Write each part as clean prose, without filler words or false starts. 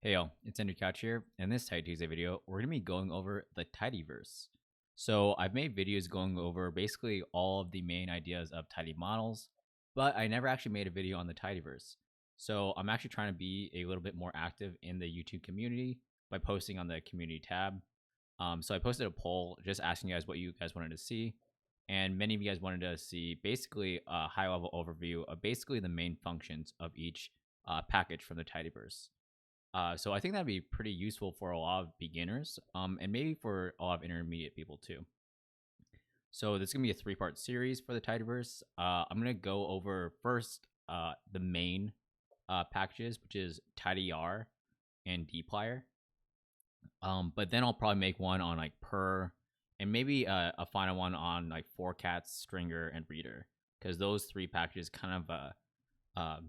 Hey y'all, it's Untitled Chapter here. In this Tidy Tuesday video, we're going to be going over the Tidyverse. So I've made videos going over basically all of the main ideas of tidy models, but I never actually made a video on the Tidyverse. So I'm actually trying to be a little bit more active in the YouTube community by posting on the community tab. So I posted a poll just asking you guys what you guys wanted to see, and many of you guys wanted to see basically a high-level overview of basically the main functions of each package from the Tidyverse. So I think that'd be pretty useful for a lot of beginners, and maybe for a lot of intermediate people too. So this is gonna be a three-part series for the Tidyverse. I'm gonna go over first the main packages, which is Tidyr and Dplyr. But then I'll probably make one on like purrr, and maybe a final one on like forcats, stringer, and reader, because those three packages kind of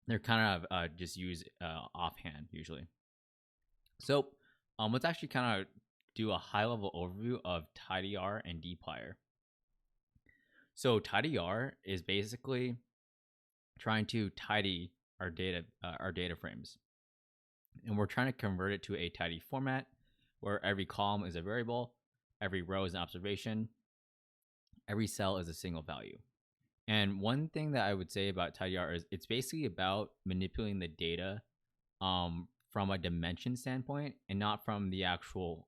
they're kind of just used offhand usually. So let's actually kind of do a high level overview of Tidyr and Dplyr. So Tidyr is basically trying to tidy our data frames, and we're trying to convert it to a tidy format where every column is a variable, every row is an observation, every cell is a single value. And one thing that I would say about Tidyr is it's basically about manipulating the data from a dimension standpoint and not from the actual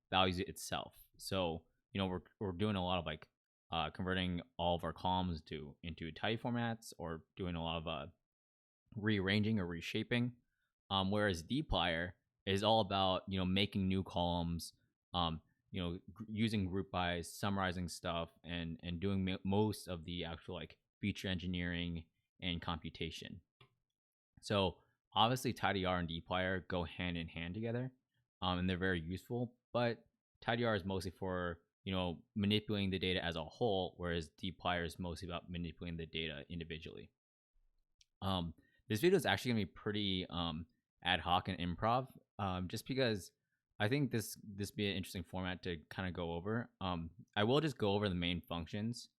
values itself. So, we're doing a lot of like converting all of our columns into tidy formats, or doing a lot of rearranging or reshaping. Whereas Dplyr is all about making new columns, using group bys, summarizing stuff, and doing most of the actual like feature engineering and computation. So obviously Tidyr and Dplyr go hand in hand together, and they're very useful. But Tidyr is mostly for manipulating the data as a whole, whereas Dplyr is mostly about manipulating the data individually. This video is actually gonna be pretty ad hoc and improv, just because I think this be an interesting format to kind of go over. I will just go over the main functions,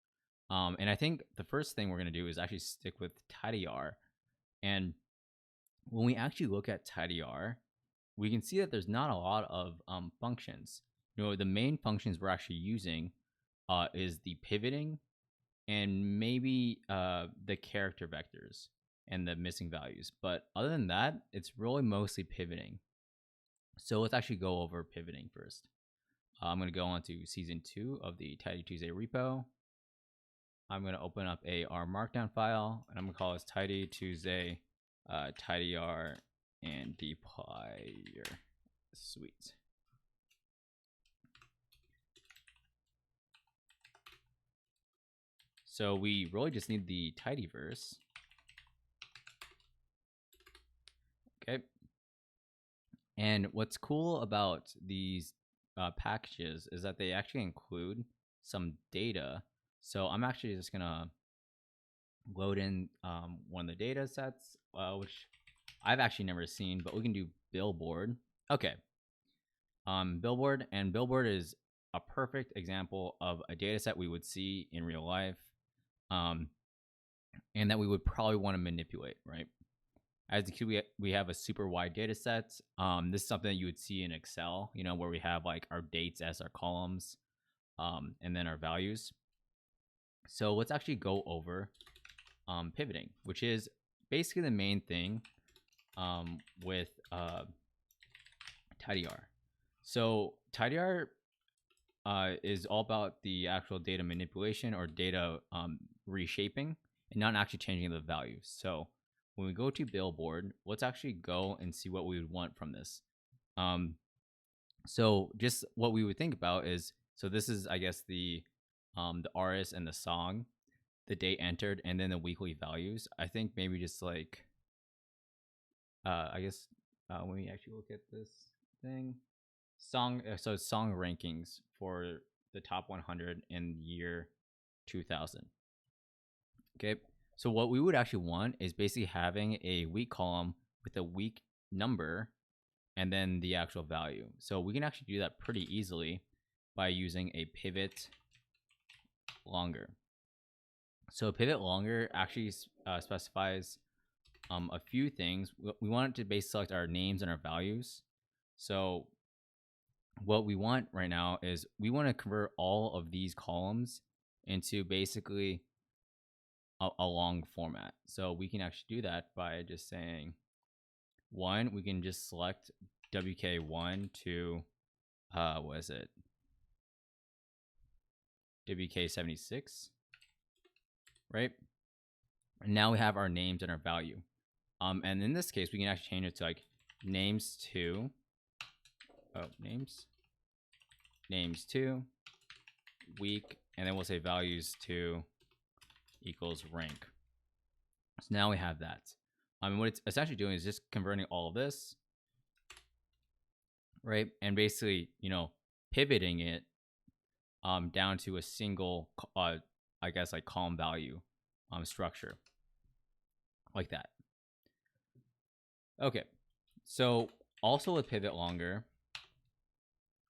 and I think the first thing we're gonna do is actually stick with Tidyr. And when we actually look at Tidyr, we can see that there's not a lot of functions. The main functions we're actually using is the pivoting and maybe the character vectors and the missing values. But other than that, it's really mostly pivoting. So let's actually go over pivoting first. I'm going to go on to season 2 of the Tidy Tuesday repo. I'm going to open up a R markdown file, and I'm going to call this Tidy Tuesday Tidyr and Dplyr. Sweet. So we really just need the Tidyverse. Okay. And what's cool about these packages is that they actually include some data. So I'm actually just gonna load in one of the data sets, which I've actually never seen, but we can do Billboard. Okay. Billboard, and Billboard is a perfect example of a data set we would see in real life, and that we would probably want to manipulate, right? As you can, we have a super wide data set. This is something that you would see in Excel, where we have like our dates as our columns, and then our values. So let's actually go over pivoting, which is basically the main thing with Tidyr. So Tidyr is all about the actual data manipulation or data reshaping, and not actually changing the values. So when we go to Billboard, let's actually go and see what we would want from this. So just what we would think about is, so this is, I guess, the artist and the song, the date entered, and then the weekly values. I think maybe just like, I guess when we actually look at this thing, song rankings for the top 100 in year 2000. Okay. So what we would actually want is basically having a week column with a week number and then the actual value. So we can actually do that pretty easily by using a pivot longer. So pivot longer actually specifies a few things. We want it to basically select our names and our values. So what we want right now is we want to convert all of these columns into basically a long format. So we can actually do that by just saying one, we can just select WK1 to, what is it? WK76, right? And now we have our names and our value. And in this case, we can actually change it to like names to, names to, week, and then we'll say values to equals rank. So now we have that. What it's essentially doing is just converting all of this, right? And basically, pivoting it down to a single, I guess, like column value structure, like that. Okay, so also with pivot longer,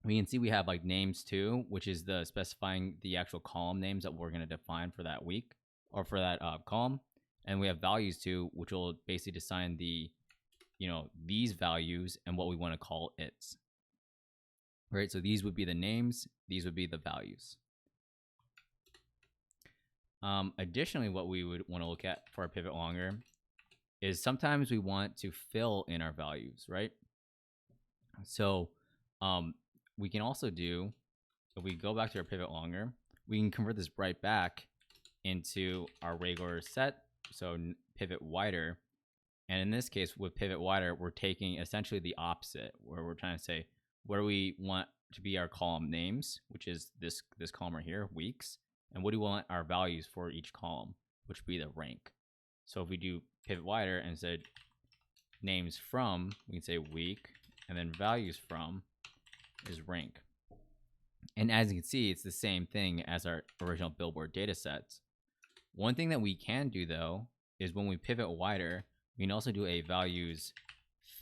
we can see we have like names to, which is the specifying the actual column names that we're going to define for that week or for that column. And we have values to, which will basically assign the, these values and what we want to call it. Right, so these would be the names, these would be the values. Additionally, what we would want to look at for our pivot longer is sometimes we want to fill in our values, right? So we can also do, if we go back to our pivot longer, we can convert this right back into our regular set, so pivot wider. And in this case, with pivot wider, we're taking essentially the opposite, where we're trying to say, what do we want to be our column names, which is this column right here, weeks, and what do we want our values for each column, which would be the rank. So if we do pivot wider and said names from, we can say week, and then values from is rank. And as you can see, it's the same thing as our original Billboard data sets. One thing that we can do though is when we pivot wider, we can also do a values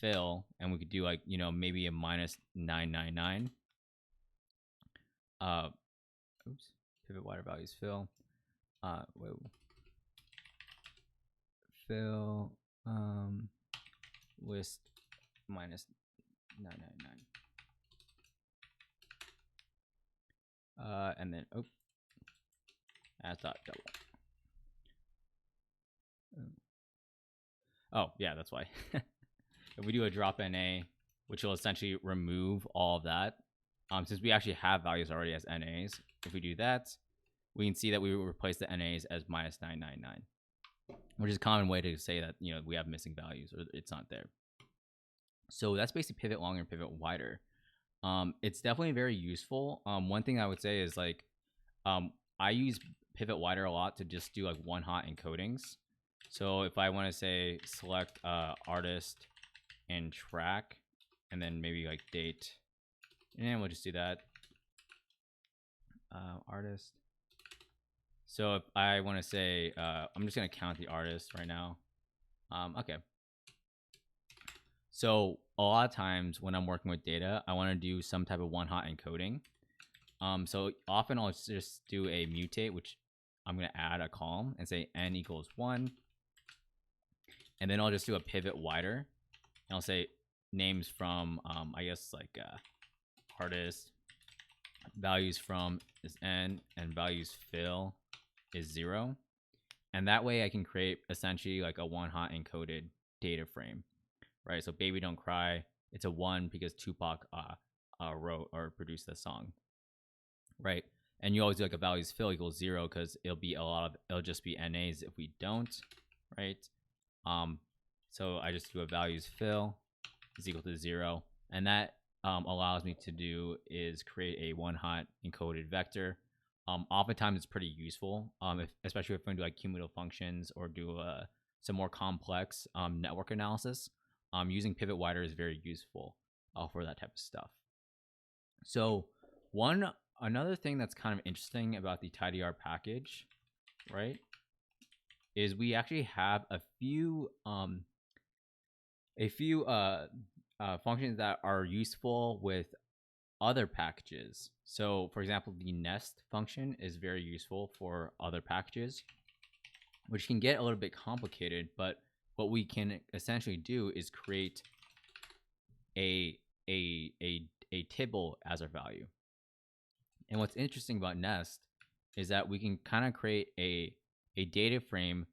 fill, and we could do like, maybe a -999. Pivot wider values fill. Fill list -999. And then as dot double. Oh yeah, that's why. If we do a drop NA, which will essentially remove all of that, since we actually have values already as NAs, if we do that, we can see that we will replace the NAs as -999, which is a common way to say that, we have missing values or it's not there. So that's basically pivot longer and pivot wider. It's definitely very useful. One thing I would say is like, I use pivot wider a lot to just do like one hot encodings. So if I want to say select artist and track, and then maybe like date, and we'll just do that. Artist. So if I want to say, I'm just going to count the artist right now. Okay. So a lot of times when I'm working with data, I want to do some type of one hot encoding. So often I'll just do a mutate, which I'm going to add a column and say n equals 1. And then I'll just do a pivot wider. And I'll say names from, I guess like artist, values from is n, and values fill is 0. And that way I can create essentially like a one hot encoded data frame, right? So Baby Don't Cry, it's a 1 because Tupac wrote or produced the song, right? And you always do like a values fill equals 0 because it'll just be NAs if we don't, right? So I just do a values fill is equal to 0, and that allows me to do is create a one hot encoded vector. Oftentimes it's pretty useful, especially if we're going to do like cumulative functions or do some more complex network analysis. Using pivot wider is very useful for that type of stuff. So another thing that's kind of interesting about the Tidyr package, right, is we actually have a few functions that are useful with other packages. So for example, the nest function is very useful for other packages, which can get a little bit complicated, but what we can essentially do is create a tibble as our value. And what's interesting about nest is that we can kind of create a data frame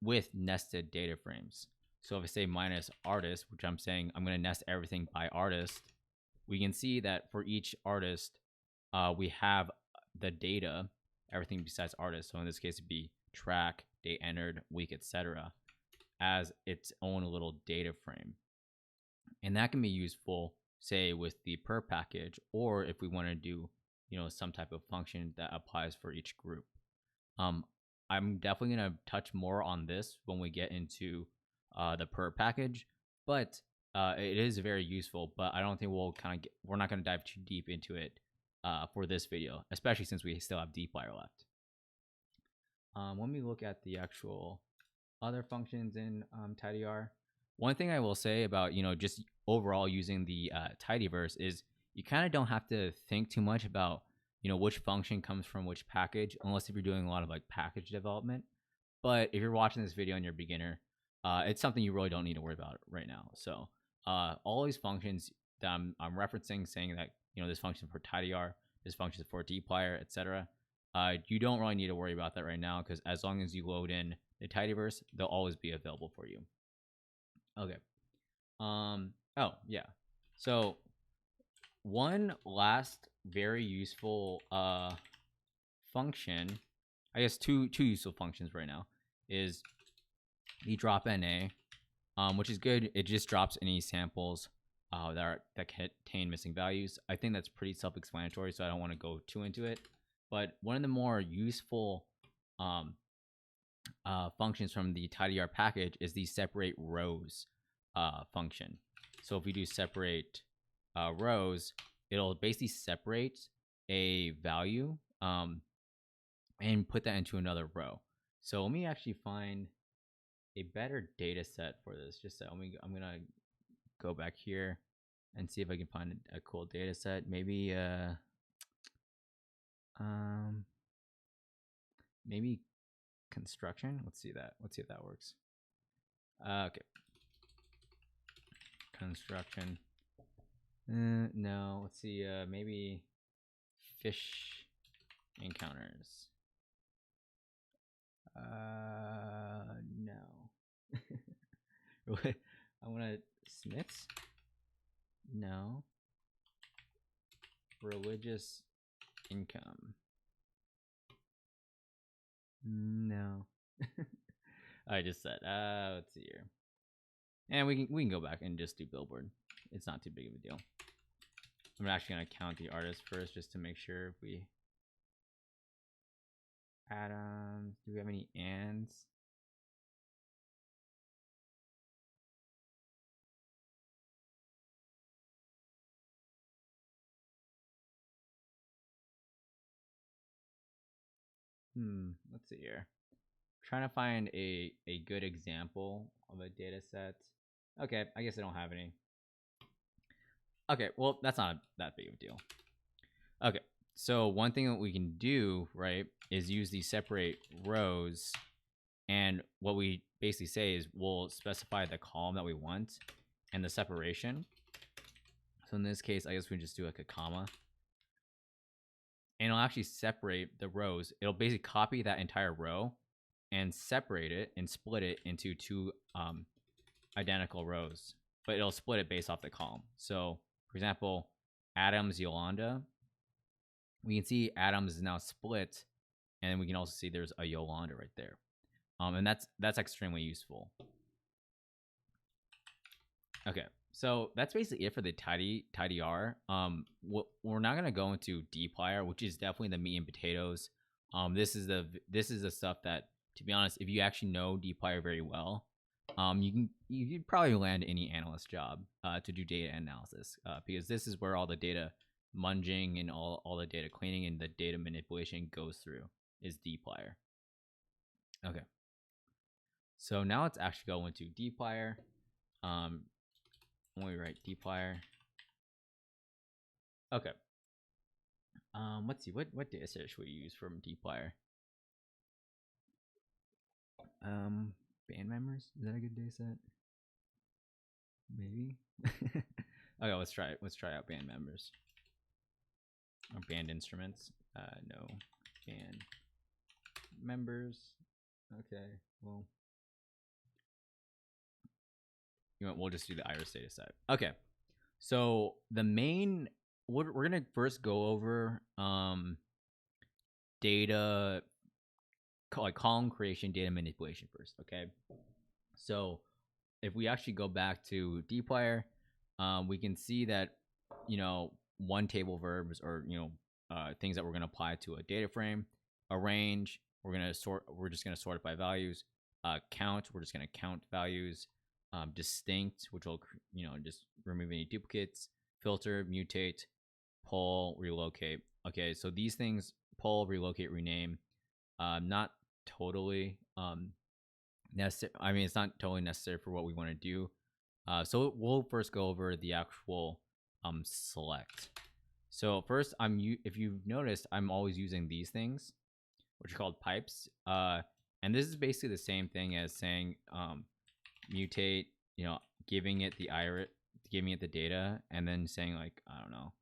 with nested data frames. So if I say minus artist, which I'm saying I'm going to nest everything by artist, we can see that for each artist, we have the data, everything besides artist. So in this case, it'd be track, date entered, week, etc., as its own little data frame. And that can be useful, say, with the per package, or if we want to do, some type of function that applies for each group. I'm definitely going to touch more on this when we get into the per package, but it is very useful. But I don't think we're not going to dive too deep into it for this video, especially since we still have Dplyr left. When we look at the actual other functions in Tidyr, one thing I will say about just overall using the Tidyverse is you kind of don't have to think too much about which function comes from which package, unless if you're doing a lot of like package development. But if you're watching this video and you're a beginner, it's something you really don't need to worry about right now. So all these functions that I'm referencing, saying that this function for Tidyr, this function is for Dplyr, etc. You don't really need to worry about that right now, because as long as you load in the Tidyverse, they'll always be available for you. Okay. Oh yeah. So one last very useful function, I guess two useful functions right now, is the drop NA, which is good. It just drops any samples that contain missing values. I think that's pretty self-explanatory, so I don't want to go too into it. But one of the more useful functions from the Tidyr package is the separate rows function. So if we do separate rows, it'll basically separate a value and put that into another row. So let me actually find a better data set for this. Just so I'm gonna go back here and see if I can find a cool data set. Maybe maybe construction. Let's see that. Let's see if that works. Okay. Construction. No. Let's see. Maybe fish encounters. No. I want to Smiths. No. Religious income. No. I just said. Let's see here. And we can go back and just do billboard. It's not too big of a deal. I'm actually gonna count the artists first just to make sure if we Adams. Do we have any ands? Let's see here. Trying to find a good example of a data set. Okay, I guess I don't have any. Okay, well, that's not that big of a deal. Okay, so one thing that we can do, right, is use these separate rows. And what we basically say is we'll specify the column that we want and the separation. So in this case, I guess we can just do like a comma. And it'll actually separate the rows. It'll basically copy that entire row and separate it and split it into two identical rows. But it'll split it based off the column. So, for example, Adams, Yolanda. We can see Adams is now split. And we can also see there's a Yolanda right there. And that's extremely useful. Okay, so that's basically it for the Tidyr. We're not gonna go into Dplyr, which is definitely the meat and potatoes. This is the stuff that, to be honest, if you actually know Dplyr very well, you could probably land any analyst job to do data analysis, because this is where all the data munging and all the data cleaning and the data manipulation goes through, is Dplyr. Okay. So now let's actually go into Dplyr. When we write Dplyr. Okay. Let's see, what data set should we use from Dplyr? Band members, is that a good data set? Maybe. Okay, let's try it. Let's try out band members or band instruments. No band members. Okay, well, you know, we'll just do the iris data set. Okay, so the main, we're gonna first go over data, like column creation, data manipulation first. Okay, so if we actually go back to Dplyr, we can see that, you know, one table verbs, or, you know, things that we're going to apply to a data frame. Arrange, we're just going to sort it by values. Count, we're just going to count values. Distinct, which will, you know, just remove any duplicates. Filter, mutate, pull, relocate. Okay, so these things, pull, relocate, rename, not totally necessary. I mean, it's not totally necessary for what we want to do. So we'll first go over the actual select. So first, if you've noticed, I'm always using these things, which are called pipes. And this is basically the same thing as saying mutate, you know, giving it the iris, giving it the data, and then saying, like, I don't know,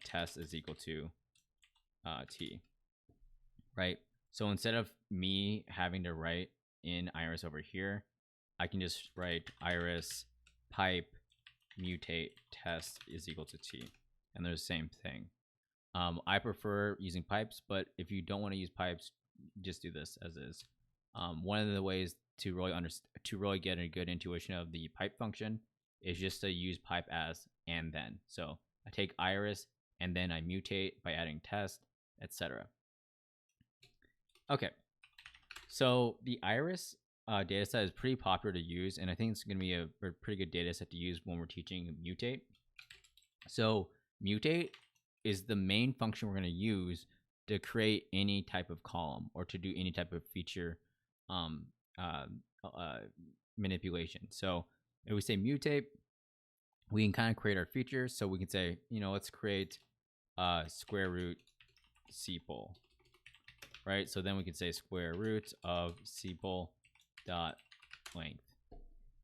test is equal to t, right? So instead of me having to write in iris over here, I can just write iris pipe mutate test is equal to t, and they're the same thing. I prefer using pipes, but if you don't want to use pipes, just do this as is. One of the ways to really get a good intuition of the pipe function is just to use pipe as and then. So I take iris and then I mutate by adding test, etc. Okay, so the iris dataset is pretty popular to use, and I think it's going to be a pretty good data set to use when we're teaching mutate. So mutate is the main function we're going to use to create any type of column or to do any type of feature manipulation. So if we say mutate, we can kind of create our features. So we can say, you know, let's create square root sepal, right? So then we can say square root of sepal dot length,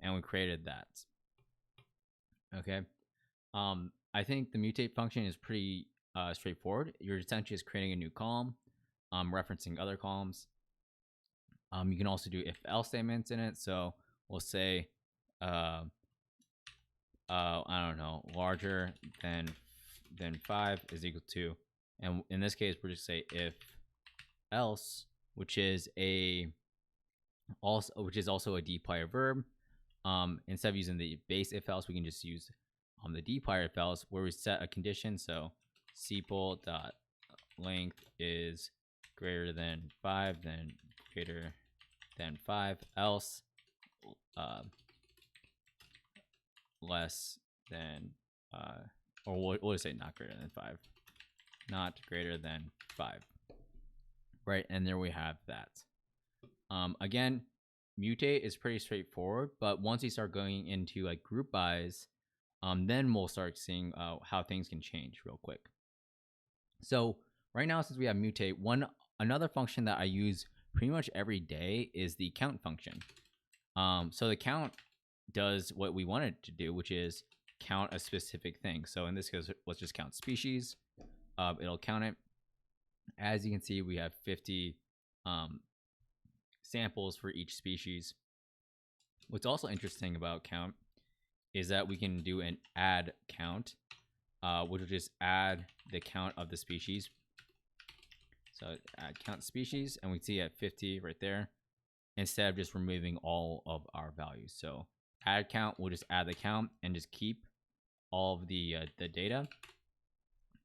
and we created that. Okay. I think the mutate function is pretty straightforward. You're essentially just creating a new column, referencing other columns. You can also do if else statements in it. So we'll say, I don't know, larger than 5 is equal to, and in this case, we're just say if else, which is also a Dplyr verb. Instead of using the base if else, we can just use the Dplyr if else, where we set a condition. So sepal dot length is greater than 5, then greater than 5, else less than or we'll just say not greater than 5, not greater than 5, right? And there we have that. Again, mutate is pretty straightforward, but once you start going into like group bys, then we'll start seeing how things can change real quick. So right now, since we have mutate, another function that I use pretty much every day is the count function. So the count does what we want it to do, which is count a specific thing. So in this case, let's just count species. It'll count it. As you can see, we have 50 samples for each species. What's also interesting about count is that we can do an add count, which will just add the count of the species. So add count species, and we see at 50 right there, instead of just removing all of our values. So add count, we'll just add the count and just keep all of the data.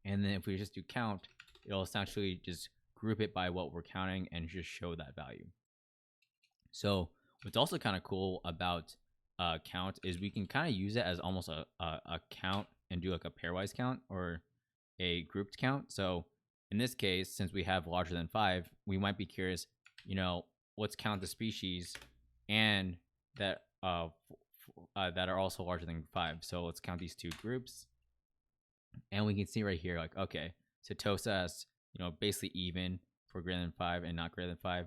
And then if we just do count, it'll essentially just group it by what we're counting and just show that value. So what's also kind of cool about count is we can kind of use it as almost a count and do like a pairwise count or a grouped count. So in this case, since we have larger than 5, we might be curious, you know, let's count the species and that that are also larger than 5. So let's count these two groups, and we can see right here, like, okay, Setosa has, you know, basically even for greater than 5 and not greater than 5.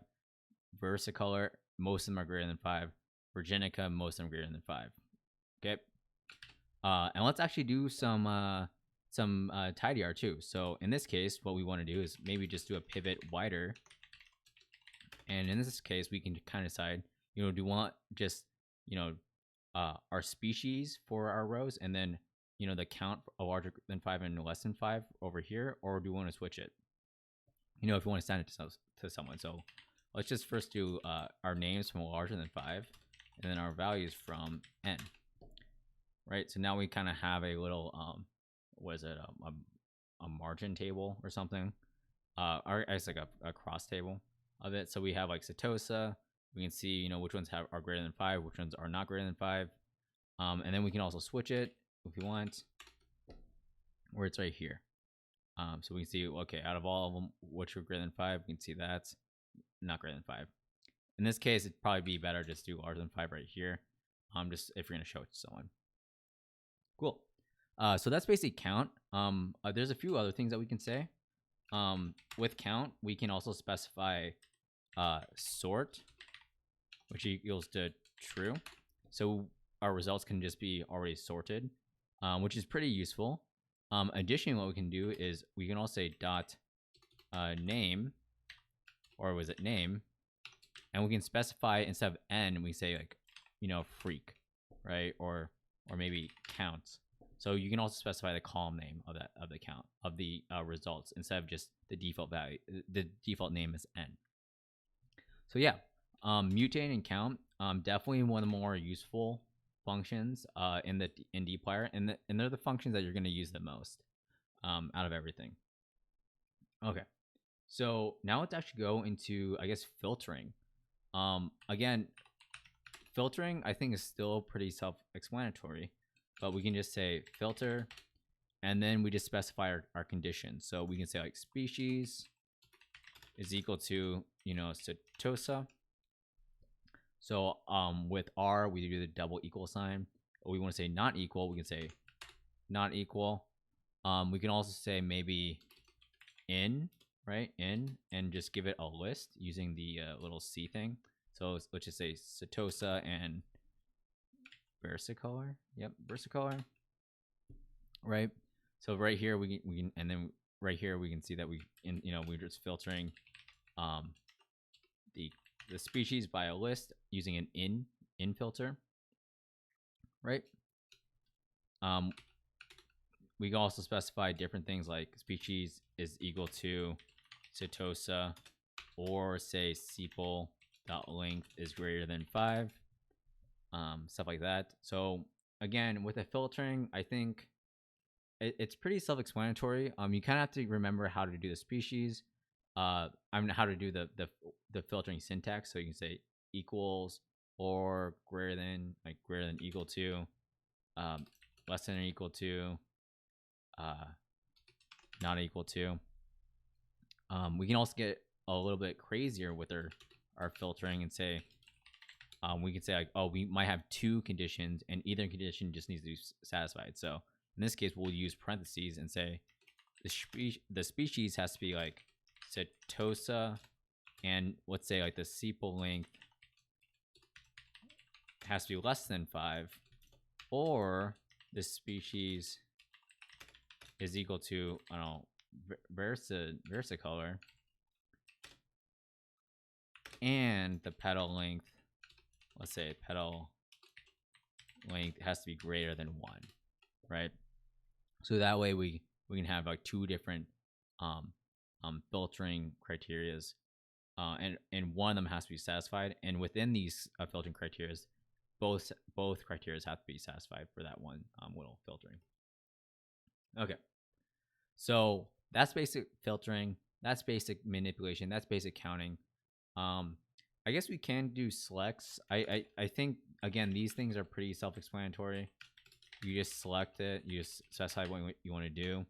Versicolor, most of them are greater than 5. Virginica, most of them greater than 5. Okay. And let's actually do some tidyr too. So in this case, what we want to do is maybe just do a pivot wider. And in this case, we can kind of decide, do we want just, our species for our rows, and then, the count larger than 5 and less than 5 over here, or do we want to switch it? If you want to send it to someone. So let's just first do our names from larger than 5, and then our values from n. Right, so now we kind of have a little a margin table or something, or it's like a cross table of it. So we have like Setosa. We can see which ones are greater than 5, which ones are not greater than 5, and then we can also switch it if we want, where it's right here. So we can see, okay, out of all of them, which are greater than 5, we can see that's not greater than 5. In this case, it'd probably be better just do larger than 5 right here, just if you're going to show it to someone. Cool. So that's basically count. There's a few other things that we can say. With count, we can also specify sort, which equals to true. So our results can just be already sorted, which is pretty useful. Additionally, what we can do is we can also say dot name, or was it name, and we can specify instead of n, we say like, freak, right? Or maybe counts. So you can also specify the column name of the count of the results instead of just the default value. The default name is n. So yeah, mutate and count, definitely one of the more useful functions in Dplyr, and they're the functions that you're going to use the most out of everything. Okay, so now let's actually go into, I guess, filtering. Again, filtering I think is still pretty self-explanatory, but we can just say filter, and then we just specify our conditions. So we can say like species is equal to Setosa. So with R, we do the double equal sign. We want to say not equal, we can say not equal. We can also say maybe in, right? In, and just give it a list using the little C thing. So let's just say Setosa and versicolor. Yep, versicolor. Right. So right here we can, and then right here we can see that we're just filtering the species by a list using an in filter. Right. We can also specify different things like species is equal to Setosa, or say sepal.length is greater than 5, stuff like that. So again, with the filtering, I think it's pretty self-explanatory. You kind of have to remember how to do the species, how to do the filtering syntax. So you can say equals, or greater than equal to, less than or equal to, not equal to. We can also get a little bit crazier with our filtering and say, we can say like, oh, we might have 2 conditions and either condition just needs to be satisfied. So in this case, we'll use parentheses and say the species has to be like Setosa, and let's say like the sepal length has to be less than 5, or the species is equal to, I don't know, versicolor, and the petal length, let's say petal length has to be greater than 1, right? So that way we can have like 2 different filtering criterias, and one of them has to be satisfied. And within these filtering criterias, both criterias have to be satisfied for that one little filtering. Okay, so that's basic filtering, that's basic manipulation, that's basic counting. I guess we can do selects. I think, again, these things are pretty self-explanatory. You just select it, you just specify what you want to do,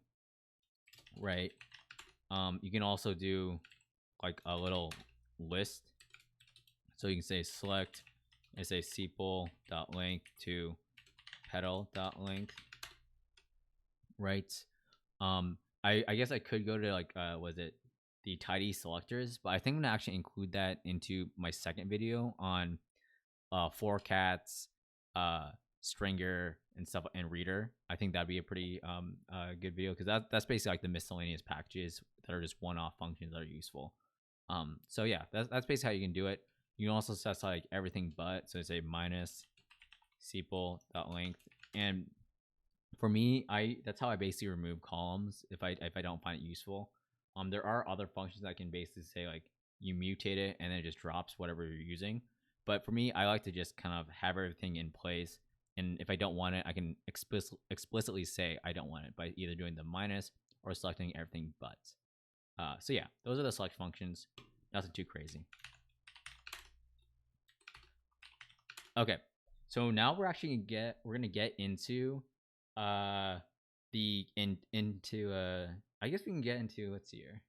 right? You can also do like a little list. So you can say select and say sepal.length to petal.length, right? I guess I could go to like was it the tidy selectors, but I think I'm gonna actually include that into my second video on for cats, stringer, and stuff, and reader. I think that'd be a pretty good video, because that's basically like the miscellaneous packages that are just one-off functions that are useful. So yeah, that's basically how you can do it. You can also set like everything but, so say minus sepal.length, and for me, that's how I basically remove columns if I don't find it useful. There are other functions that can basically say like you mutate it and then it just drops whatever you're using. But for me, I like to just kind of have everything in place. And if I don't want it, I can explicitly say I don't want it by either doing the minus or selecting everything but. So yeah, those are the select functions. Nothing too crazy. Okay, so now we're actually gonna get into I guess we can get into, let's see here.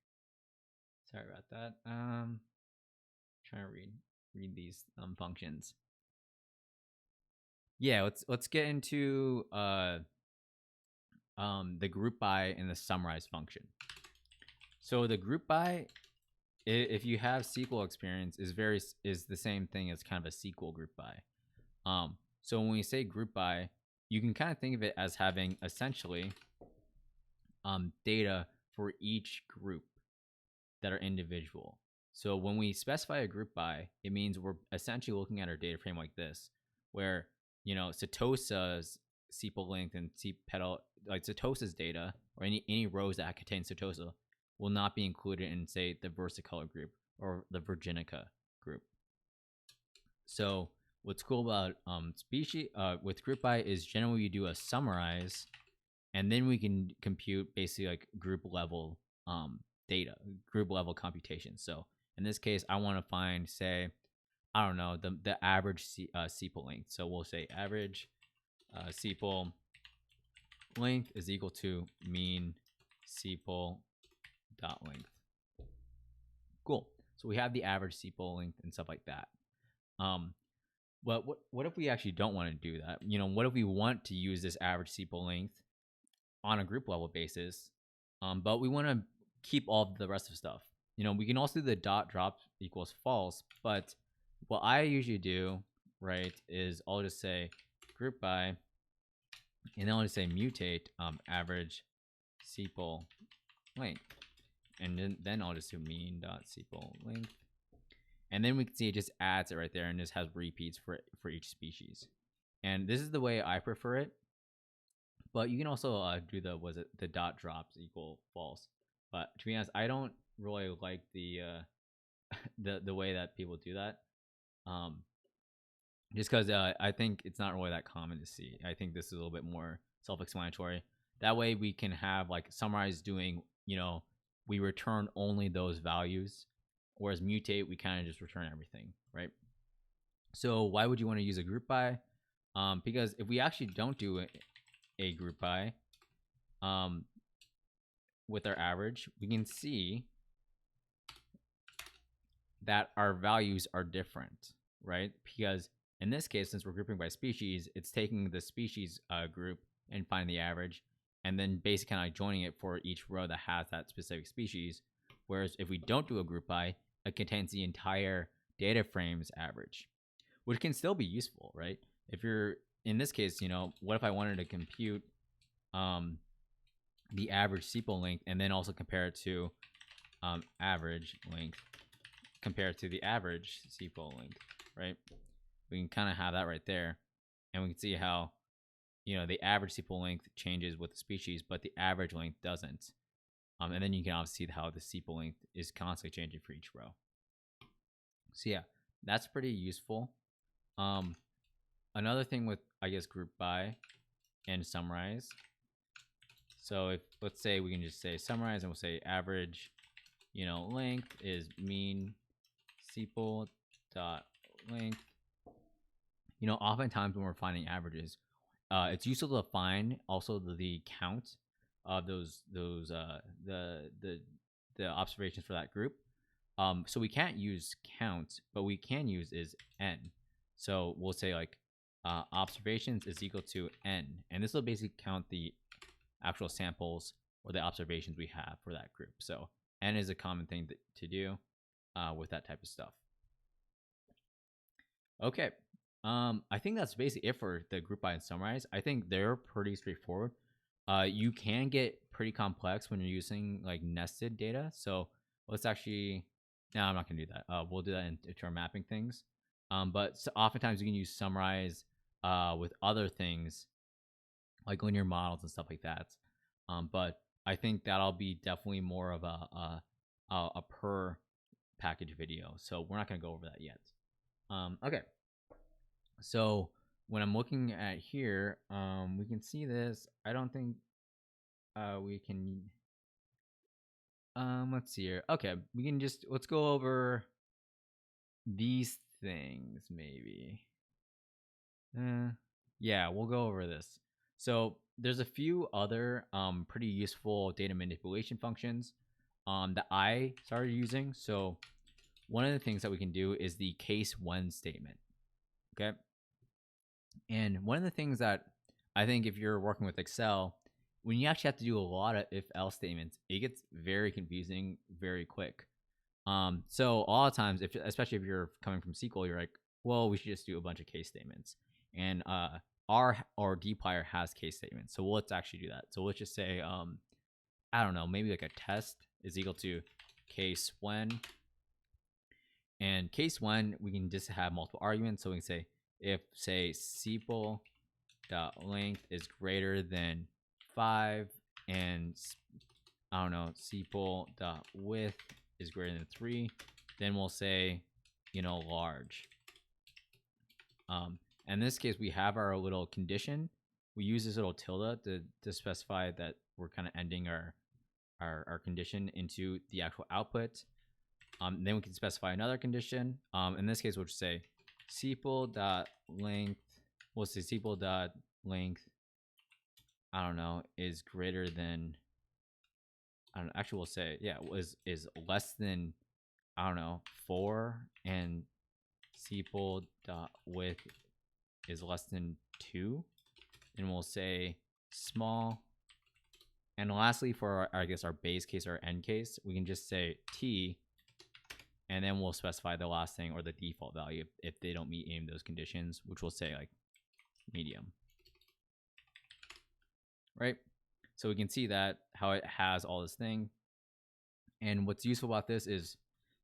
Sorry about that. Trying to read these functions. Yeah, let's get into the group by and the summarize function. So the group by, if you have SQL experience, is the same thing as kind of a SQL group by. So when we say group by, you can kind of think of it as having essentially data for each group that are individual. So when we specify a group by, it means we're essentially looking at our data frame like this, where Setosa's sepal length and petal, like Setosa's data or any rows that contain Setosa will not be included in, say, the versicolor group or the Virginica group. So what's cool about species with group by is generally you do a summarize, and then we can compute basically like group level data, group level computation. So in this case, I want to find, say, I don't know, the average sepal length. So we'll say average sepal length is equal to mean sepal dot length. Cool. So we have the average sepal length and stuff like that. But what if we actually don't want to do that? What if we want to use this average sepal length on a group level basis, but we want to keep all of the rest of the stuff? We can also do the dot drop equals false, but what I usually do, right, is I'll just say group by, and then I'll just say mutate average sepal length, and then I'll just do mean dot sepal length, and then we can see it just adds it right there and just has repeats for each species. And this is the way I prefer it, but you can also do the dot drops equal false. But to be honest, I don't really like the way that people do that, just because I think it's not really that common to see. I think this is a little bit more self-explanatory. That way we can have like summarize doing, we return only those values, whereas mutate, we kind of just return everything, right? So why would you want to use a group by? Because if we actually don't do a group by with our average, we can see that our values are different, right? Because in this case, since we're grouping by species, it's taking the species group and finding the average, and then basically kind of joining it for each row that has that specific species. Whereas if we don't do a group by, it contains the entire data frame's average, which can still be useful, right? If you're, in this case, what if I wanted to compute the average sepal length and then also compare it to average length compared to the average sepal length, right? We can kind of have that right there, and we can see how the average sepal length changes with the species, but the average length doesn't. And then you can obviously see how the sepal length is constantly changing for each row. So yeah, that's pretty useful. Another thing with, I guess, group by and summarize. So if, let's say we can just say summarize, and we'll say average, length is mean sepal dot length. Oftentimes when we're finding averages, it's useful to find also the count of the observations for that group. So we can't use count, but we can use is n. So we'll say like observations is equal to n, and this will basically count the actual samples or the observations we have for that group. So n is a common thing to do with that type of stuff. Okay, I think that's basically it for the group by and summarize. I think they're pretty straightforward. You can get pretty complex when you're using like nested data. So let's actually, no, I'm not gonna do that. We'll do that into our mapping things. But so oftentimes you can use summarize with other things like linear models and stuff like that. But I think that'll be definitely more of a per package video. So we're not gonna go over that yet. Okay. So when I'm looking at here, we can see this. I don't think we can. Let's see here. Okay, we can just let's go over these things maybe. Yeah, we'll go over this. So there's a few other pretty useful data manipulation functions that I started using. So one of the things that we can do is the case when statement. Okay. And one of the things that I think if you're working with Excel, when you actually have to do a lot of if else statements, it gets very confusing very quick. So a lot of times, if especially if you're coming from SQL, you're like, well, we should just do a bunch of case statements. And our Dplyr has case statements. So let's actually do that. So let's just say, I don't know, maybe like a test is equal to case when. And case when, we can just have multiple arguments. So we can say if say sepal dot length is greater than 5 and I don't know, sepal dot width is greater than 3, then we'll say, you know, large. In this case, we have our little condition. We use this little tilde to specify that we're kind of ending our condition into the actual output. Then we can specify another condition. In this case, we'll just say sepal dot length. We'll say sepal dot length, I don't know, is greater than, I don't know, actually we'll say, yeah, is less than, I don't know, 4, and sepal dot width is less than 2, and we'll say small. And lastly, for our, I guess our base case or end case, we can just say t, and then we'll specify the last thing or the default value if they don't meet any of those conditions, which we'll say like medium. Right? So we can see that how it has all this thing. And what's useful about this is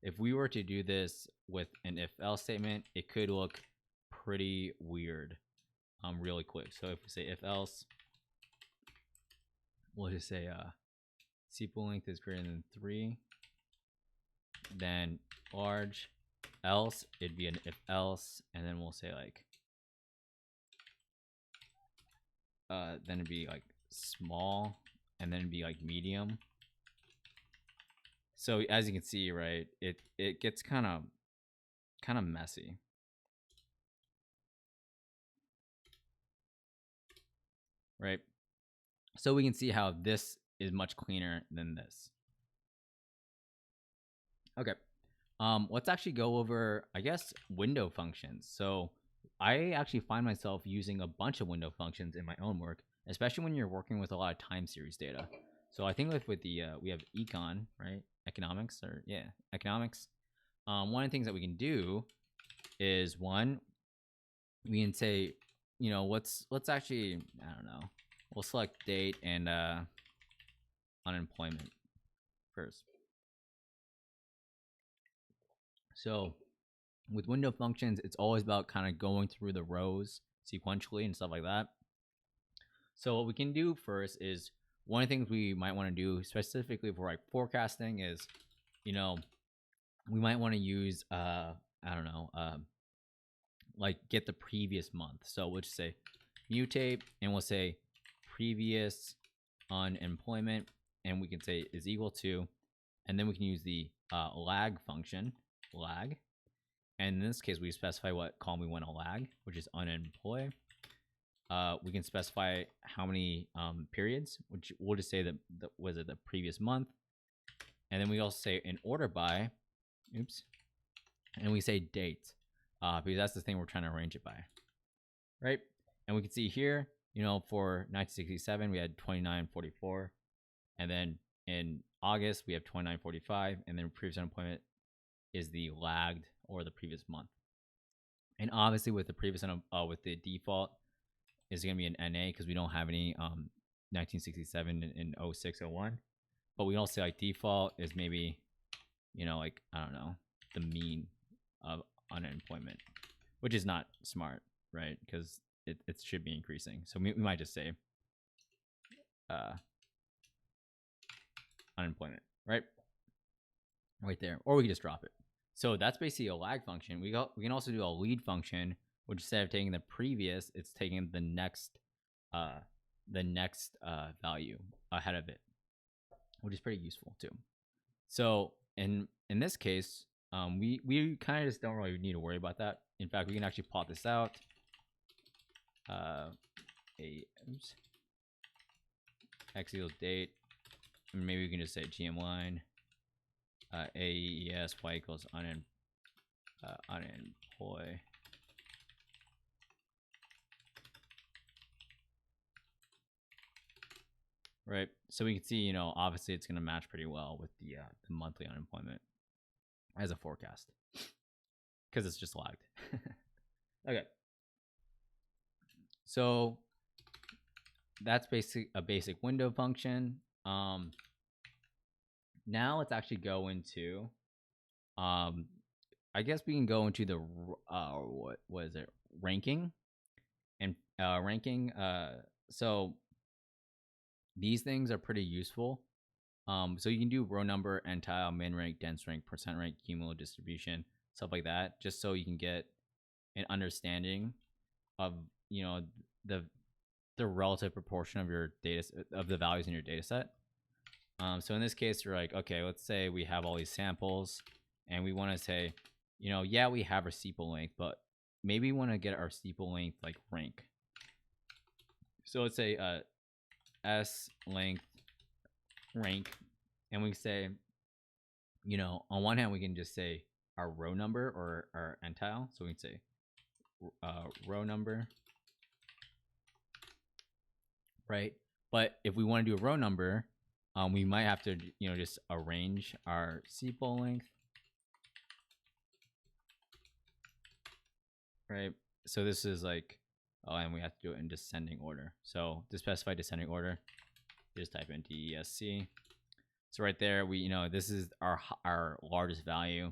if we were to do this with an if else statement, it could look pretty weird really quick. So if we say if else, we'll just say sepal length is greater than 3, then large, else it'd be an if else, and then we'll say like then it'd be like small, and then it'd be like medium. So as you can see, right, it gets kind of messy. Right? So we can see how this is much cleaner than this. Okay. Let's actually go over, I guess, window functions. So I actually find myself using a bunch of window functions in my own work, especially when you're working with a lot of time series data. So I think with the we have econ, right? Economics, or yeah, economics. One of the things that we can do is we can say, you know, let's actually, I don't know, we'll select date and unemployment first. So with window functions, it's always about kind of going through the rows sequentially and stuff like that. So what we can do first is, one of the things we might want to do specifically for like forecasting is, you know, we might want to use I don't know, like get the previous month. So we'll just say mutate, and we'll say previous unemployment, and we can say is equal to, and then we can use the lag function, lag. And in this case, we specify what column we want to lag, which is unemployed. We can specify how many periods, which we'll just say that was it the previous month. And then we also say in order by, oops, and we say date, because that's the thing we're trying to arrange it by, right? And we can see here, you know, for 1967, we had 2944. And then in August, we have 2945. And then previous unemployment is the lagged or the previous month. And obviously with the previous with the default is going to be an NA because we don't have any 1967 and 0601. But we also like default is maybe, you know, like, I don't know, the mean of unemployment, which is not smart, right? Because it should be increasing. So we might just say unemployment, right? Right there. Or we can just drop it. So that's basically a lag function. We can also do a lead function, which instead of taking the previous, it's taking the next value ahead of it, which is pretty useful too. So in this case, we kind of just don't really need to worry about that. In fact, we can actually plot this out. X equals date. And maybe we can just say GM line. AES Y equals unemploy. Right. So we can see, you know, obviously it's going to match pretty well with the monthly unemployment as a forecast because it's just lagged. Okay. So that's a basic window function. Now let's actually go into, I guess we can go into the what is it, ranking, and ranking. So these things are pretty useful. So you can do row number, entile, min rank, dense rank, percent rank, cumulative distribution, stuff like that, just so you can get an understanding of, you know, the relative proportion of your data, of the values in your data set. So in this case, you're like, okay, let's say we have all these samples and we want to say, you know, yeah, we have our steeple length, but maybe we want to get our steeple length like rank. So let's say S length rank, and we say, you know, on one hand, we can just say our row number or our entile. So we can say row number, right? But if we want to do a row number, we might have to, you know, just arrange our sepal length, right? So this is like, oh, and we have to do it in descending order. So to specify descending order, just type in DESC. So right there, we, you know, this is our largest value.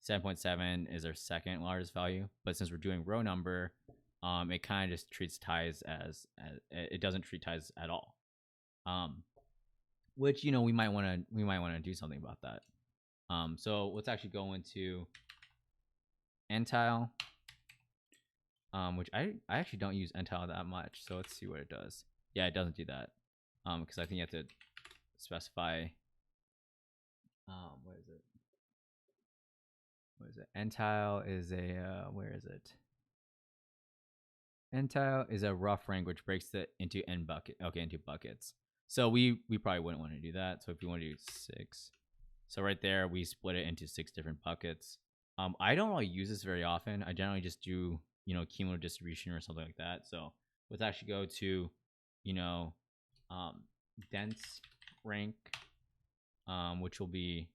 7.7 is our second largest value. But since we're doing row number, it kind of just treats ties as it doesn't treat ties at all. Which, you know, we might want to do something about that. So let's actually go into entile, which I actually don't use entile that much. So let's see what it does. Yeah, it doesn't do that. Because I think you have to specify. What is it? What is it? Entile is a where is it? Entile is a rough rank which breaks it into n bucket. Okay, into buckets. So we probably wouldn't want to do that. So if we want to do 6, so right there we split it into 6 different buckets. I don't really use this very often. I generally just do, you know, cumulative distribution or something like that. So let's actually go to, you know, dense rank, which will be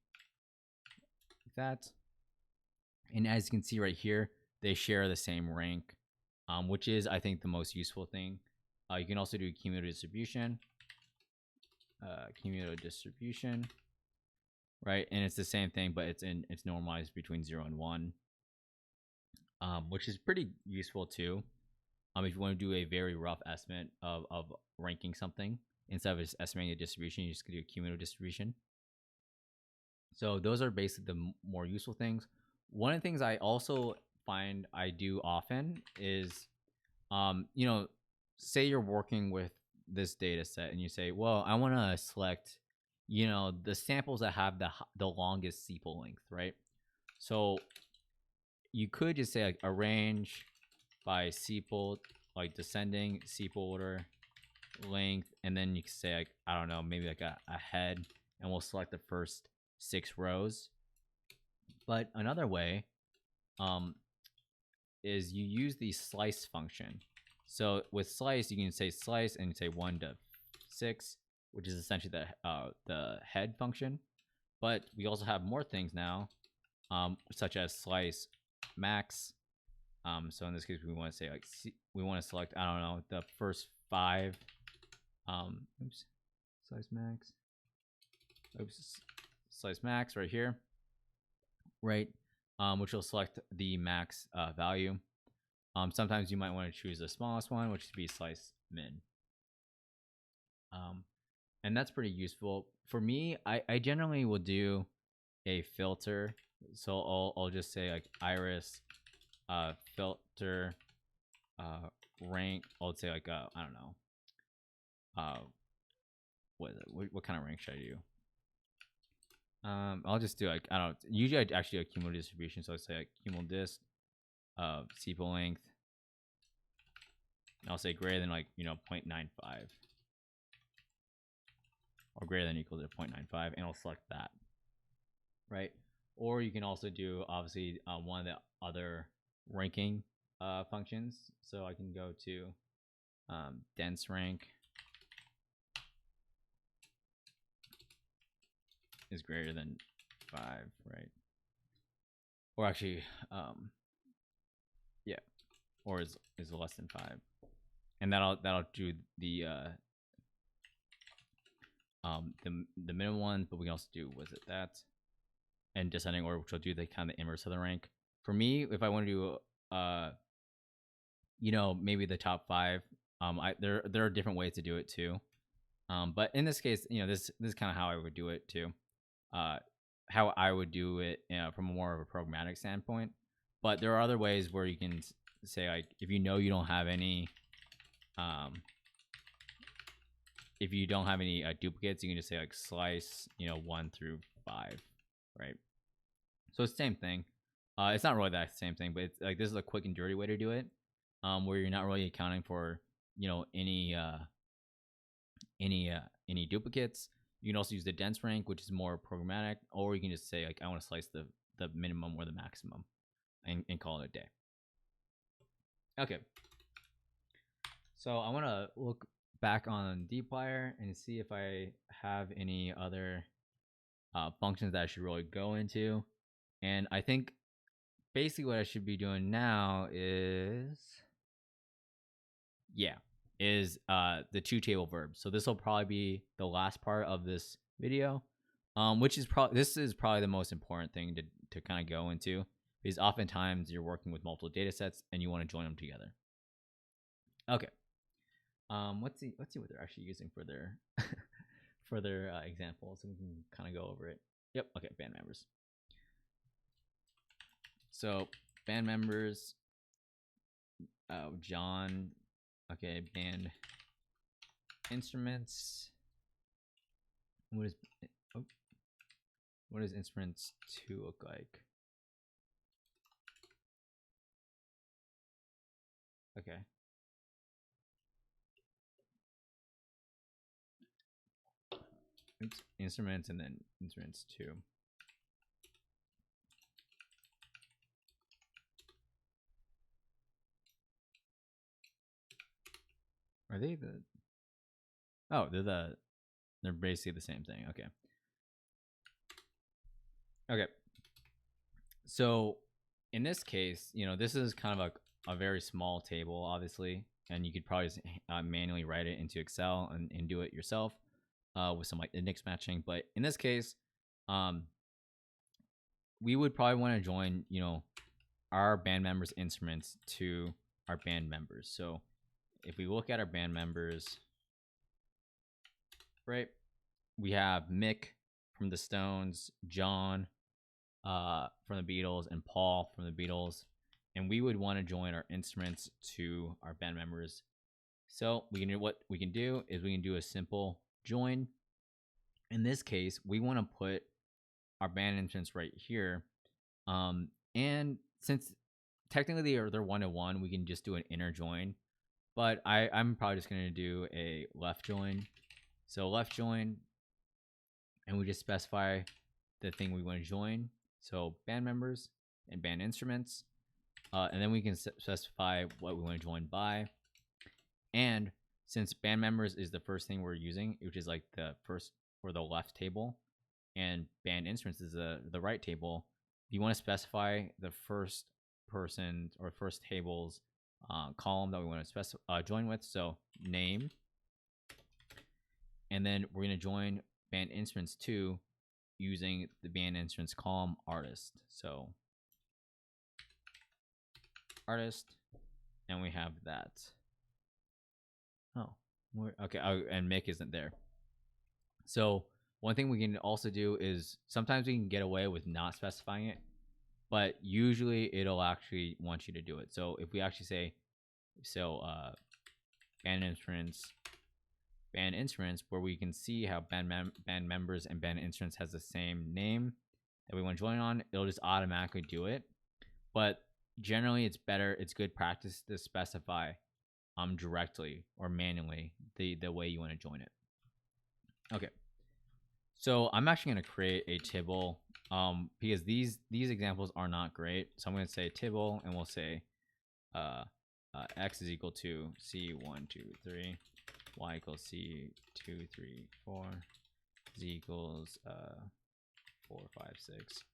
that. And as you can see right here, they share the same rank, which is, I think, the most useful thing. You can also do cumulative distribution. Right? And it's the same thing, but it's normalized between 0 and 1, which is pretty useful too. If you want to do a very rough estimate of ranking something, instead of just estimating a distribution, you just do a cumulative distribution. So those are basically the more useful things. One of the things I also find I do often is, you know, say you're working with this data set and you say, well, I want to select, you know, the samples that have the longest sepal length, right? So you could just say like arrange by sepal, like descending sepal order length, and then you can say like, I don't know, maybe like a head, and we'll select the first 6 rows. But another way is you use the slice function. So with slice, you can say slice and say 1 to 6, which is essentially the head function. But we also have more things now, such as slice max, So in this case, we want to say like we want to select, I don't know, the first 5. Oops, slice max. Oops, slice max right here, right? Which will select the max value. Sometimes you might want to choose the smallest one, which would be slice min. And that's pretty useful. For me, I generally will do a filter. So I'll just say like iris filter rank. I'll say like I don't know. What is it? What kind of rank should I do? I'll just do like, I don't know. Usually I actually do a cumulative distribution, so I'll say like cumulative dist sepal length. And I'll say greater than like 0.95 or greater than or equal to 0.95, and I'll select that, right? Or you can also do obviously one of the other ranking functions. So I can go to dense rank is greater than 5, right? Or actually, yeah, or is less than 5, and that'll do the minimum one. But we can also do, was it that, and descending order, which will do the kind of the inverse of the rank. For me, if I want to do maybe the top 5, there are different ways to do it too. But in this case, this is kind of how I would do it too. How I would do it from more of a programmatic standpoint. But there are other ways where you can say, like, if you don't have any duplicates, you can just say like slice 1 through 5, right? So it's the same thing. It's not really that same thing, but it's like, this is a quick and dirty way to do it, where you're not really accounting for any duplicates. You can also use the dense rank, which is more programmatic, or you can just say like, I want to slice the minimum or the maximum, and call it a day. Okay. So I want to look back on Dplyr and see if I have any other functions that I should really go into. And I think basically what I should be doing now is the 2 table verbs. So this will probably be the last part of this video, which is this is probably the most important thing to kind of go into, because oftentimes you're working with multiple data sets and you want to join them together. Okay. Let's see what they're actually using for their for their examples, and we can kind of go over it. Yep. Okay. Band members. So band members, John. Okay, band instruments. What does instruments 2 look like? Okay. Oops, instruments and then instruments 2. Are they the? Oh, they're basically the same thing. Okay. Okay. So in this case, this is kind of a very small table, obviously, and you could probably just, manually write it into Excel and do it yourself with some like index matching. But in this case, we would probably want to join, our band members' instruments to our band members. So if we look at our band members, right, we have Mick from the Stones, John from the Beatles, and Paul from the Beatles, and we would want to join our instruments to our band members. So what we can do is we can do a simple join. In this case, we want to put our band instruments right here, and since technically they're 1-to-1, we can just do an inner join. But I'm probably just going to do a left join. So left join, and we just specify the thing we want to join. So band members and band instruments. And then we can specify what we want to join by. And since band members is the first thing we're using, which is like the first or the left table, and band instruments is the right table, you want to specify the first person or first table's column that we want to join with. So name, and then we're going to join band instruments 2 using the band instruments column artist. So artist, and we have that. Oh, okay. Oh, and Mick isn't there. So one thing we can also do is sometimes we can get away with not specifying it, but usually it'll actually want you to do it. So if we actually say, band instruments, where we can see how band members and band instruments has the same name that we want to join on, it'll just automatically do it. But generally, it's good practice to specify directly or manually the way you want to join it. Okay, so I'm actually going to create a tibble because these examples are not great. So I'm going to say tibble, and we'll say x is equal to c1 2 3, y equals c 2 3 4, z equals 4 5 6.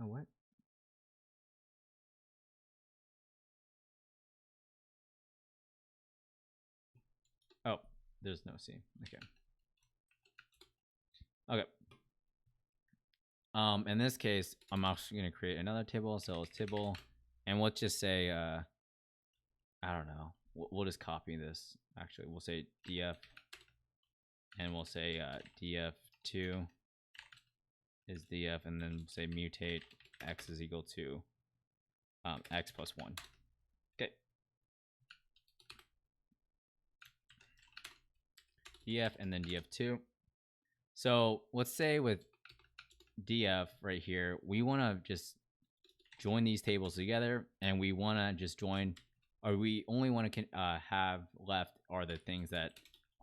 Oh, what? Oh, there's no C. Okay. Okay. In this case, I'm actually going to create another table. So tibble, and we'll just say, I don't know. We'll just copy this. Actually, we'll say df, and we'll say df2 is df, and then say mutate x is equal to x plus 1. Okay. df and then df2. So let's say with df right here, we want to just join these tables together, and we want to just join, or we only want to have left are the things that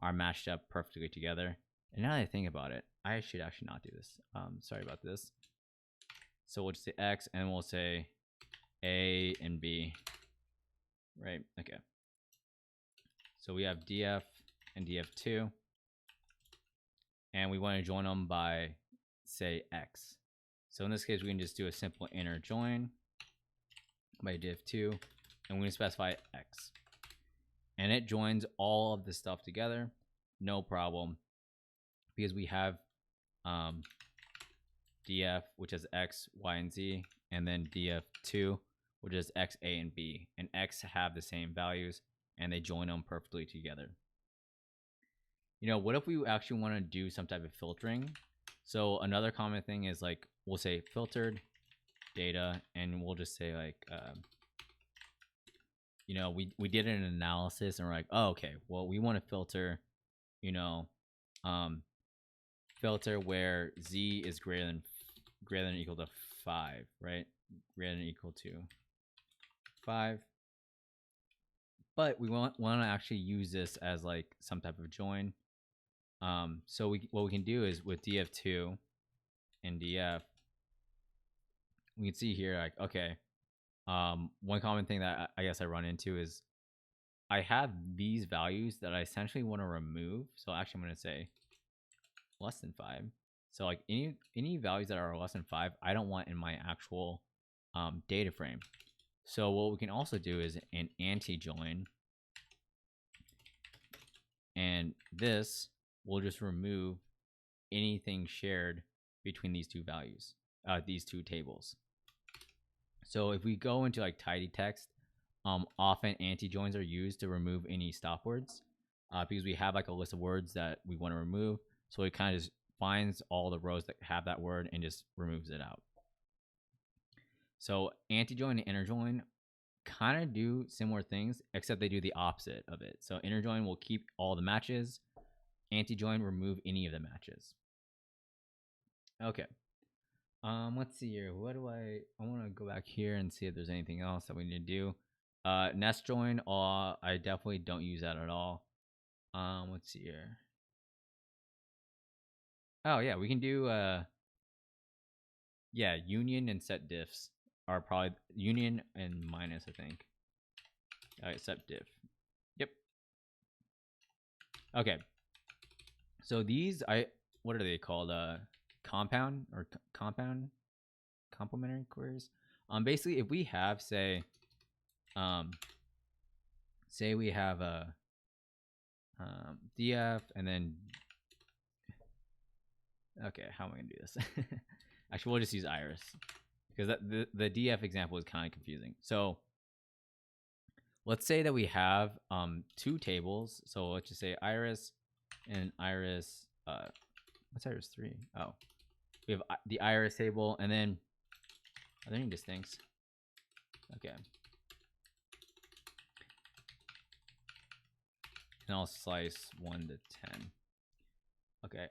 are matched up perfectly together. And now that I think about it, I should actually not do this. Sorry about this. So we'll just say x, and we'll say a and b. Right? Okay. So we have df and df2, and we want to join them by, say, x. So in this case, we can just do a simple inner join by df2, and we're going to specify x. And it joins all of this stuff together, no problem, because we have df, which is x, y, and z, and then df2, which is x, a, and b. And x have the same values, and they join them perfectly together. You know, what if we actually want to do some type of filtering? So another common thing is, like, we'll say filtered data, and we'll just say, like, you know, we did an analysis, and we're like, oh, okay, well, we want to filter, you know, filter where z is greater than or equal to 5, right? Greater than or equal to 5. But we want to actually use this as like some type of join. So what we can do is with df2 and df, we can see here, like, okay, one common thing that I guess I run into is I have these values that I essentially want to remove. So actually, I'm going to say less than 5. So like any values that are less than 5, I don't want in my actual data frame. So what we can also do is an anti-join, and this will just remove anything shared between these two values, these two tables. So if we go into like tidy text, often anti-joins are used to remove any stop words because we have like a list of words that we want to remove. So it kind of just finds all the rows that have that word and just removes it out. So anti-join and inner join kind of do similar things, except they do the opposite of it. So inner join will keep all the matches. Anti-join remove any of the matches. Okay. Let's see here. What do I want to go back here and see if there's anything else that we need to do. Nest join, I definitely don't use that at all. Let's see here. Oh yeah, we can do yeah, union and set diffs are probably union and minus, I think. Set diff. Yep. Okay. So these, what are they called? Compound or compound complementary queries. Basically, if we have, say we have a df and then, okay, how am I gonna do this? Actually, we'll just use iris because the df example is kind of confusing. So let's say that we have two tables. So let's just say iris and iris. What's iris 3? Oh, we have the iris table, and then are there any distincts? Okay. And I'll slice 1 to 10. Okay,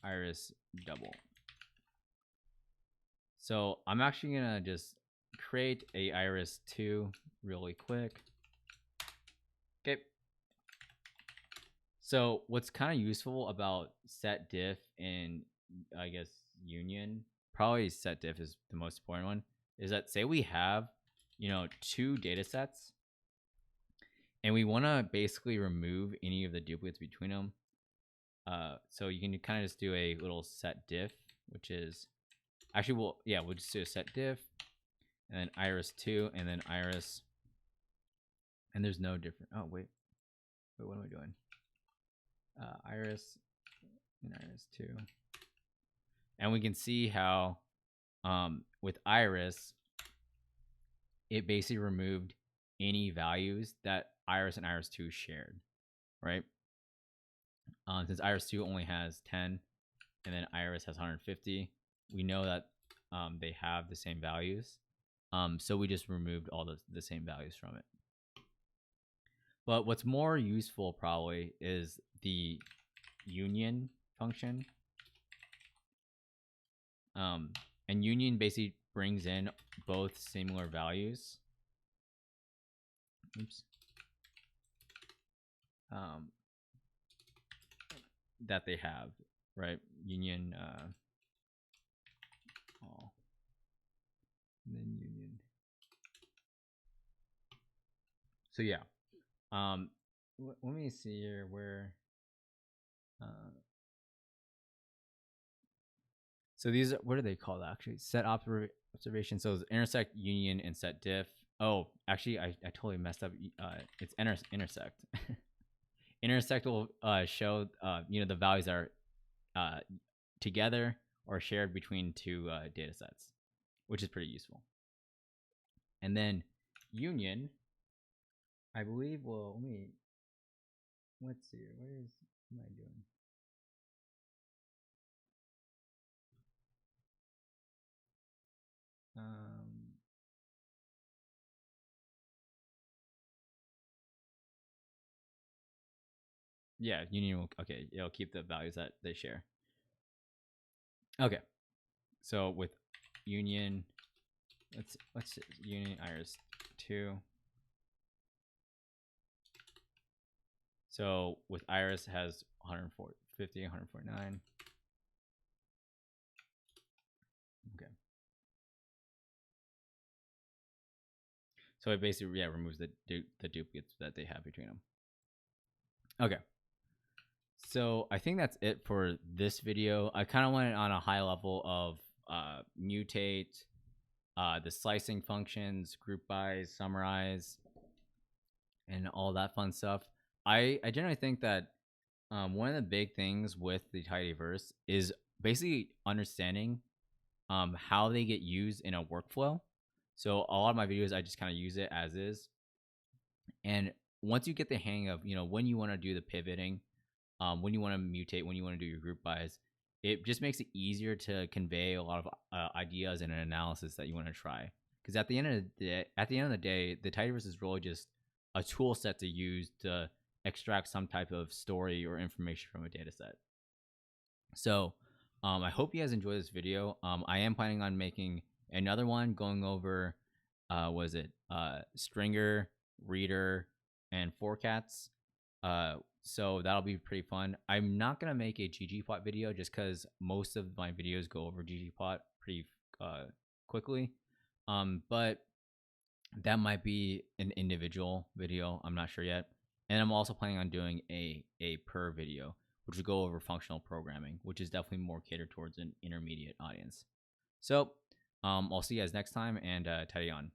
iris double. So I'm actually gonna just create a iris 2 really quick. Okay. So what's kind of useful about set diff and I guess union, probably set diff is the most important one, is that say we have, two data sets and we want to basically remove any of the duplicates between them. So you can kind of just do a little set diff, which is actually, we'll just do a set diff and then iris 2 and then iris, and there's no different. Oh, wait, what am I doing? Iris and iris 2. And we can see how with iris, it basically removed any values that iris and iris 2 shared, right? Since iris 2 only has 10 and then iris has 150, we know that they have the same values. So we just removed all the same values from it. But what's more useful probably is the union function. And union basically brings in both similar values. Oops. That they have, right? Union all. And then union. So yeah. Let me see here where so these are, what are they called actually? Set observation. So it's intersect, union, and set diff. Oh, actually, I totally messed up. It's intersect. Intersect will show the values are together or shared between two data sets, which is pretty useful. And then union, I believe. Well, let's see. What am I doing? Yeah, union will, okay, it'll keep the values that they share. Okay, so with union, let's union iris 2. So with iris, it has 150, 149. Okay. So it basically removes the duplicates that they have between them. Okay. So I think that's it for this video. I kind of went on a high level of mutate, the slicing functions, group by, summarize, and all that fun stuff. I generally think that one of the big things with the Tidyverse is basically understanding how they get used in a workflow. So a lot of my videos, I just kind of use it as is. And once you get the hang of, when you want to do the pivoting, when you want to mutate, when you want to do your group buys, it just makes it easier to convey a lot of ideas and an analysis that you want to try. Because at the end of the day, the Tidyverse is really just a tool set to use to extract some type of story or information from a data set. So I hope you guys enjoy this video. I am planning on making another one going over stringer, reader, and forcats. So that'll be pretty fun. I'm not gonna make a ggplot video just because most of my videos go over ggplot pretty quickly. But that might be an individual video. I'm not sure yet. And I'm also planning on doing a per video, which will go over functional programming, which is definitely more catered towards an intermediate audience. So I'll see you guys next time, and tidy on.